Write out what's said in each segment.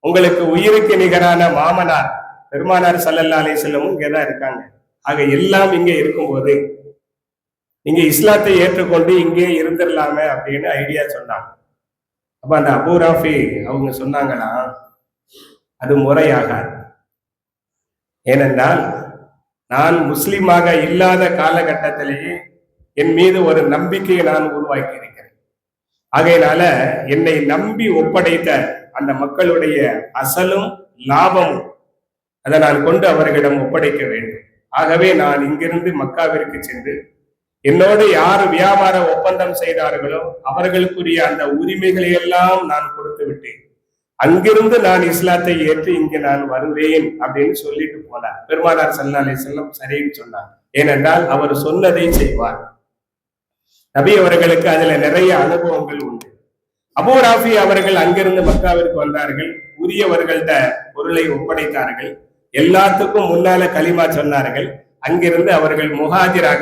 உங்களுக்கு உயிருக்கு நிகரான மாமனார் பெருமானார் ஸல்லல்லாஹு அலைஹி வஸல்லம் இங்கதான் இருக்காங்க. ஆக எல்லாம் இங்க இருக்கும்போது நீங்க இஸ்லாத்தை ஏற்றுக்கொண்டு இங்கே இருந்துடலாமே அப்படின்னு ஐடியா சொன்னாங்க. அப்ப அந்த அபூ ராஃபி அவங்க சொன்னாங்கன்னா அது முறையாகாது. ஏனென்றால் நான் முஸ்லிமாக இல்லாத காலகட்டத்திலேயே என் மீது ஒரு நம்பிக்கையை நான் உருவாக்கி இருக்கிறேன். ஆகையினால என்னை நம்பி ஒப்படைத்த அந்த மக்களுடைய அசலும் லாபமும் அதை நான் கொண்டு அவர்களிடம் ஒப்படைக்க வேண்டும். ஆகவே நான் இங்கிருந்து மக்காவிற்கு சென்று என்னோடு யார் வியாபார ஒப்பந்தம் செய்தார்களோ அவர்களுக்குரிய அந்த உரிமைகளை எல்லாம் நான் கொடுத்து விட்டேன். அங்கிருந்து நான் இஸ்லாத்தை ஏற்று இங்கு நான் வருவேன் அப்படின்னு சொல்லிட்டு போனார். பெருமானார் ஸல்லல்லாஹு அலைஹி வஸல்லம் சரின்னு சொன்னார். ஏனென்றால் அவர் சொன்னதை செய்வார். நபி அவர்களுக்கு அதுல நிறைய அனுபவங்கள் உண்டு. அபூ ராஃபி அவர்கள் அங்கிருந்து மக்காவிற்கு வந்தார்கள். உரியவர்கள்ட்ட பொருளை ஒப்படைத்தார்கள். எல்லாத்துக்கும் முன்னால கலிமா சொன்னார்கள். அங்கிருந்து அவர்கள் முஹாஜிராக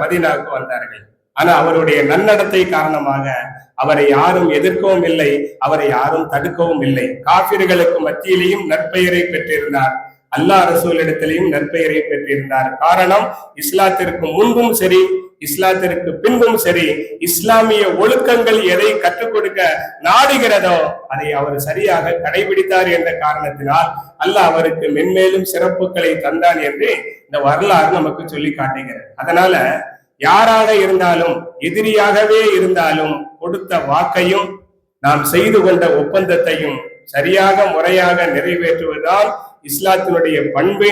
மதீனாவுக்கு வந்தார்கள். ஆனா அவருடைய நன்னடத்தை காரணமாக அவரை யாரும் எதிர்க்கவும் இல்லை, அவரை யாரும் தடுக்கவும் இல்லை. காபிர்களுக்கு மத்தியிலேயும் நற்பெயரை பெற்றிருந்தார், அல்லாஹ் ரசூலிடத்திலையும் நற்பெயரை பெற்றிருந்தார். காரணம், இஸ்லாத்திற்கு முன்பும் சரி இஸ்லாத்திற்கு பின்பும் சரி இஸ்லாமிய ஒழுக்கங்கள் எதை கற்றுக் கொடுக்க நாடுகிறதோ அதை அவர் சரியாக கடைபிடித்தார் என்ற காரணத்தினால் அல்லாஹ் அவருக்கு மென்மேலும் சிறப்புகளை தந்தான் என்று இந்த வரலாறு நமக்கு சொல்லி காட்டுகிறது. அதனால யாராக இருந்தாலும், எதிரியாகவே இருந்தாலும், கொடுத்த வாக்கையும் நாம் செய்து கொண்ட ஒப்பந்தத்தையும் சரியாக முறையாக நிறைவேற்றுவதுதான் இஸ்லாத்தினுடைய பண்பு.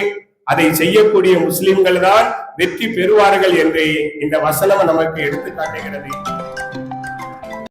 அதை செய்யக்கூடிய முஸ்லிம்கள் தான் வெற்றி பெறுவார்கள் என்று இந்த வசனம் நமக்கு எடுத்து காட்டுகிறது.